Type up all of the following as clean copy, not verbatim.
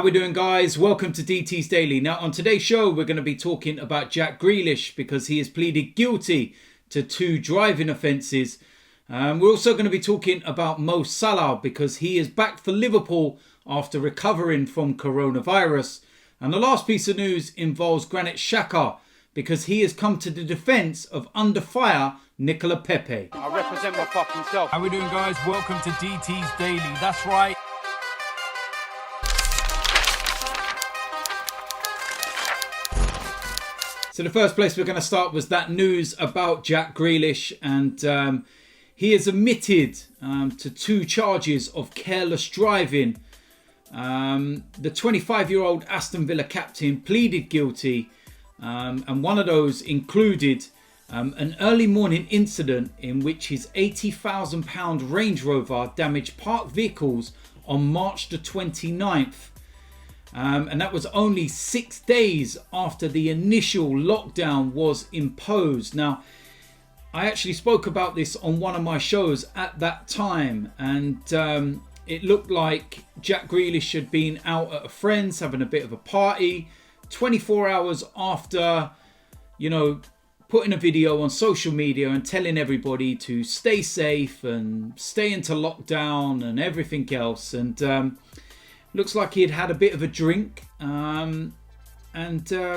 How we doing, guys? Welcome to DT's Daily. Now, on today's show, we're going to be talking about Jack Grealish because he has pleaded guilty to 2 driving offences. We're also going to be talking about Mo Salah because he is back for Liverpool after recovering from coronavirus. And the last piece of news involves Granit Xhaka because he has come to the defence of under fire Nicolas Pepe. I represent my fucking self. How we doing, guys? Welcome to DT's Daily. That's right. So the first place we're going to start was that news about Jack Grealish, and he has admitted to 2 charges of careless driving. The 25-year-old Aston Villa captain pleaded guilty, and one of those included an early morning incident in which his £80,000 Range Rover damaged parked vehicles on March the 29th. And that was only 6 days after the initial lockdown was imposed. Now, I actually spoke about this on one of my shows at that time, and it looked like Jack Grealish had been out at a friend's having a bit of a party 24 hours after, putting a video on social media and telling everybody to stay safe and stay into lockdown and everything else. And looks like he had had a bit of a drink and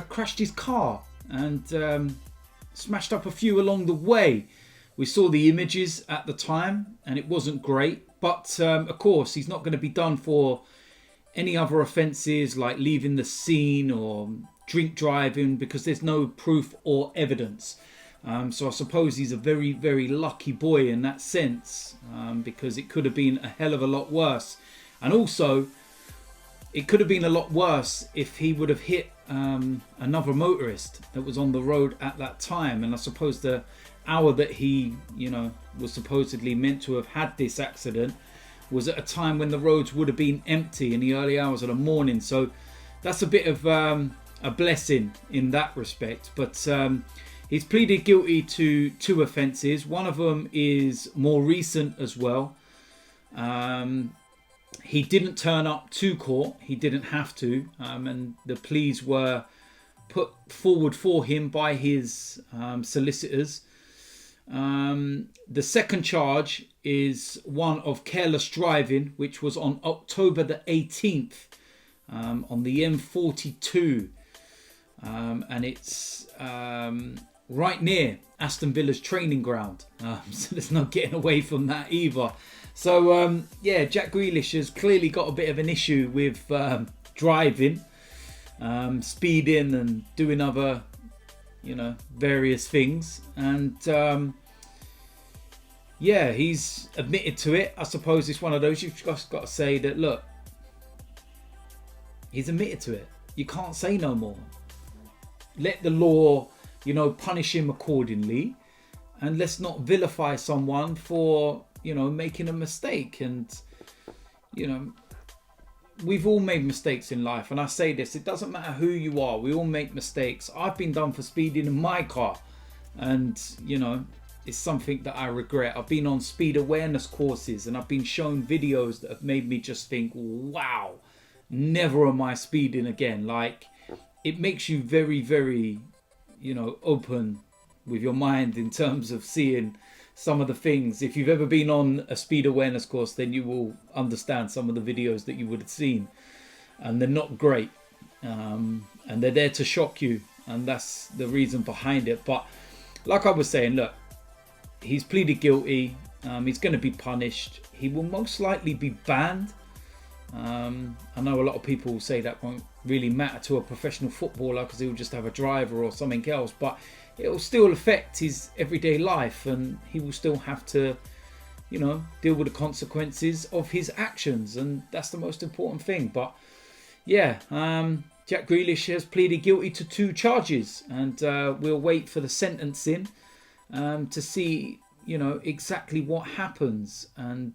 crashed his car and smashed up a few along the way. We saw the images at the time and it wasn't great. But of course, he's not going to be done for any other offences like leaving the scene or drink driving because there's no proof or evidence. So I suppose he's a very, very lucky boy in that sense because it could have been a hell of a lot worse. And also, it could have been a lot worse if he would have hit another motorist that was on the road at that time. And I suppose the hour that he, was supposedly meant to have had this accident was at a time when the roads would have been empty in the early hours of the morning. So that's a bit of a blessing in that respect. But he's pleaded guilty to 2 offences. One of them is more recent as well. He didn't turn up to court. He didn't have to. And the pleas were put forward for him by his solicitors. The second charge is one of careless driving, which was on October the 18th on the M42. And it's right near Aston Villa's training ground. So there's no getting away from that either. So, Jack Grealish has clearly got a bit of an issue with driving, speeding and doing other, various things. And, he's admitted to it. I suppose it's one of those you've just got to say that, look, he's admitted to it. You can't say no more. Let the law, punish him accordingly. And let's not vilify someone for, making a mistake. And, we've all made mistakes in life. And I say this, it doesn't matter who you are. We all make mistakes. I've been done for speeding in my car. And, it's something that I regret. I've been on speed awareness courses and I've been shown videos that have made me just think, wow, never am I speeding again. Like, it makes you very, very, open with your mind in terms of seeing some of the things. If you've ever been on a speed awareness course, then you will understand some of the videos that you would have seen. And they're not great. And they're there to shock you. And that's the reason behind it. But like I was saying, look, he's pleaded guilty. He's going to be punished. He will most likely be banned. I know a lot of people say that won't really matter to a professional footballer because he'll just have a driver or something else. But it will still affect his everyday life and he will still have to, deal with the consequences of his actions. And that's the most important thing. But Jack Grealish has pleaded guilty to 2 charges. And we'll wait for the sentencing to see, exactly what happens. And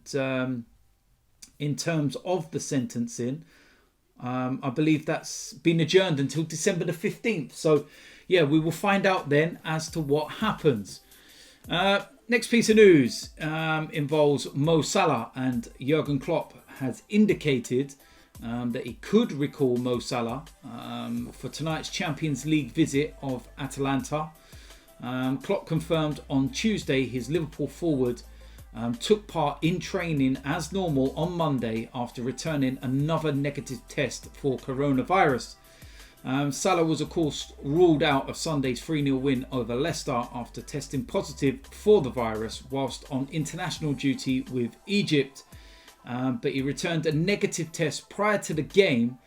in terms of the sentencing, I believe that's been adjourned until December the 15th. So, we will find out then as to what happens. Next piece of news involves Mo Salah, and Jurgen Klopp has indicated that he could recall Mo Salah for tonight's Champions League visit of Atalanta. Klopp confirmed on Tuesday his Liverpool forward took part in training as normal on Monday after returning another negative test for coronavirus. Salah was of course ruled out of Sunday's 3-0 win over Leicester after testing positive for the virus whilst on international duty with Egypt. But he returned a negative test prior to the game,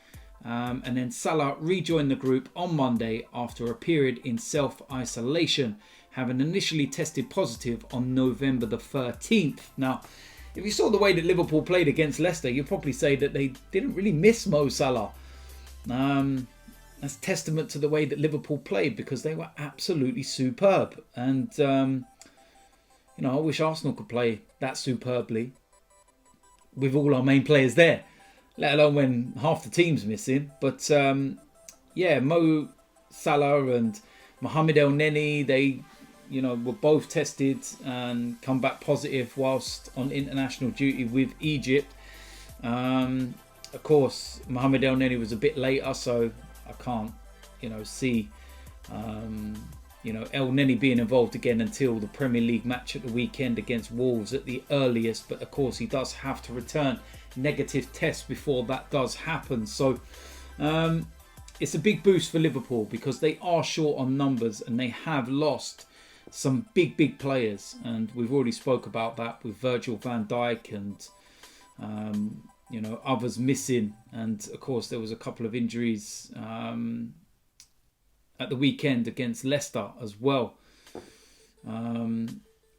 and then Salah rejoined the group on Monday after a period in self-isolation, having initially tested positive on November the 13th. Now, if you saw the way that Liverpool played against Leicester, you'd probably say that they didn't really miss Mo Salah. That's testament to the way that Liverpool played, because they were absolutely superb. And, I wish Arsenal could play that superbly with all our main players there, let alone when half the team's missing. But, Mo Salah and Mohamed Elneny, they, were both tested and come back positive whilst on international duty with Egypt. Of course, Mohamed Elneny was a bit later, so I can't, see, Elneny being involved again until the Premier League match at the weekend against Wolves at the earliest. But of course, he does have to return negative tests before that does happen. So it's a big boost for Liverpool because they are short on numbers and they have lost some big players. And we've already spoke about that with Virgil van Dijk and others missing, and of course there was a couple of injuries at the weekend against Leicester as well.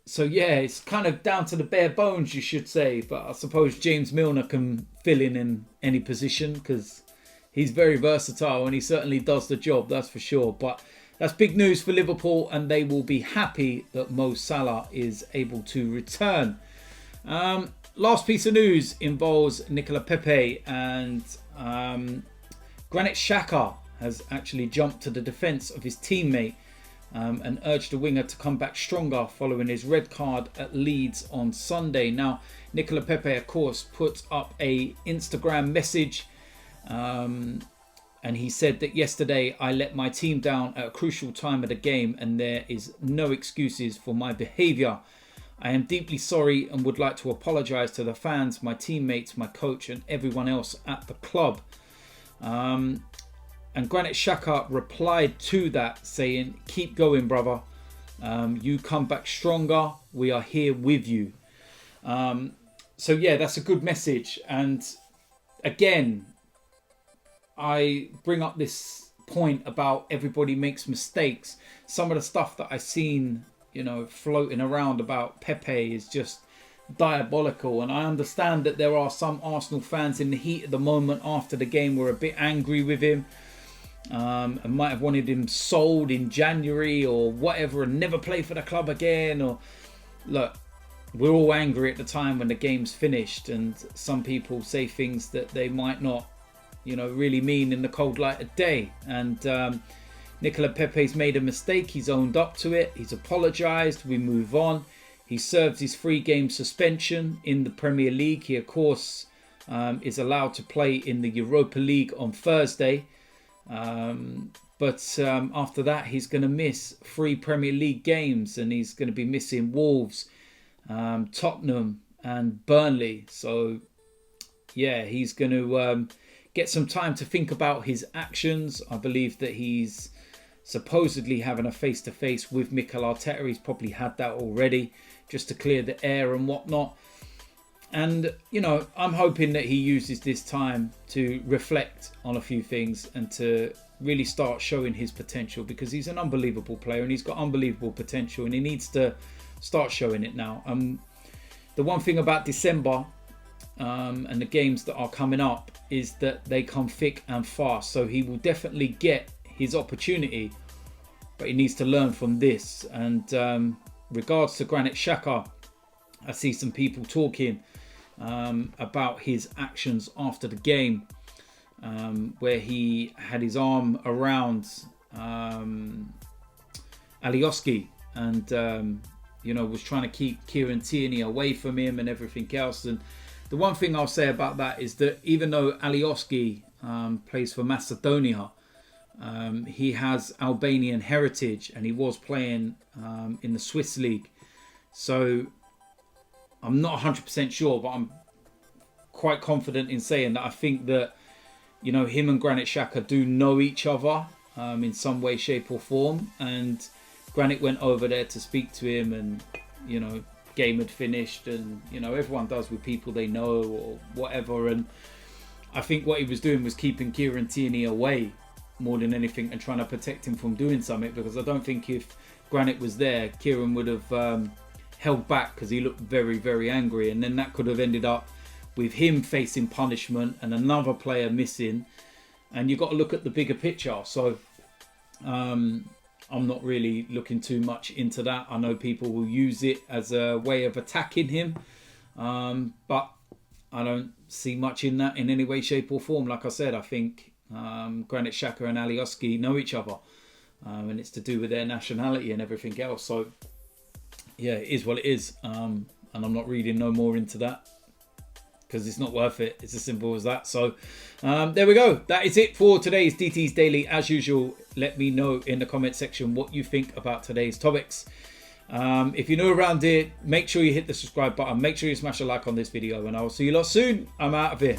It's kind of down to the bare bones, you should say, but I suppose James Milner can fill in any position because he's very versatile and he certainly does the job, that's for sure. But that's big news for Liverpool, and they will be happy that Mo Salah is able to return. Last piece of news involves Nicolas Pepe, and Granit Xhaka has actually jumped to the defence of his teammate and urged the winger to come back stronger following his red card at Leeds on Sunday. Now, Nicolas Pepe, of course, put up a Instagram message and he said that yesterday I let my team down at a crucial time of the game and there is no excuses for my behaviour. I am deeply sorry and would like to apologise to the fans, my teammates, my coach and everyone else at the club. And Granit Xhaka replied to that saying, keep going, brother. You come back stronger. We are here with you. That's a good message. And again, I bring up this point about everybody makes mistakes. Some of the stuff that I've seen, floating around about Pepe is just diabolical. And I understand that there are some Arsenal fans in the heat of the moment after the game were a bit angry with him. And might have wanted him sold in January or whatever and never play for the club again. Or look, we're all angry at the time when the game's finished, and some people say things that they might not, really mean in the cold light of day. And Nicolas Pepe's made a mistake. He's owned up to it. He's apologised. We move on. He serves his 3-game suspension in the Premier League. He, of course, is allowed to play in the Europa League on Thursday. But after that, he's going to miss 3 Premier League games, and he's going to be missing Wolves, Tottenham and Burnley. So, he's going to get some time to think about his actions. I believe that he's supposedly having a face-to-face with Mikel Arteta. He's probably had that already, just to clear the air and whatnot. And, I'm hoping that he uses this time to reflect on a few things and to really start showing his potential, because he's an unbelievable player and he's got unbelievable potential and he needs to start showing it now. The one thing about December and the games that are coming up is that they come thick and fast. So he will definitely get his opportunity, but he needs to learn from this. And regards to Granit Xhaka, I see some people talking about his actions after the game, where he had his arm around Alioski and was trying to keep Kieran Tierney away from him and everything else. And the one thing I'll say about that is that even though Alioski plays for Macedonia, he has Albanian heritage, and he was playing in the Swiss league. So I'm not 100% sure, but I'm quite confident in saying that I think that, you know, him and Granit Xhaka do know each other in some way, shape or form. And Granit went over there to speak to him, and, you know, game had finished, and, you know, everyone does with people they know or whatever. And I think what he was doing was keeping Kieran Tierney away more than anything and trying to protect him from doing something, because I don't think if Granit was there, Kieran would have held back, because he looked very, very angry, and then that could have ended up with him facing punishment and another player missing. And you've got to look at the bigger picture. So I'm not really looking too much into that. I know people will use it as a way of attacking him, but I don't see much in that in any way, shape or form. Like I said, I think Granit Xhaka and Alioski know each other, and it's to do with their nationality and everything else. So yeah, it is what it is, and I'm not reading no more into that, because it's not worth it. It's as simple as that. So there we go. That is it for today's DT's Daily. As usual, let me know in the comment section what you think about today's topics. If you're new around here, make sure you hit the subscribe button. Make sure you smash a like on this video, and I will see you lot soon. I'm out of here.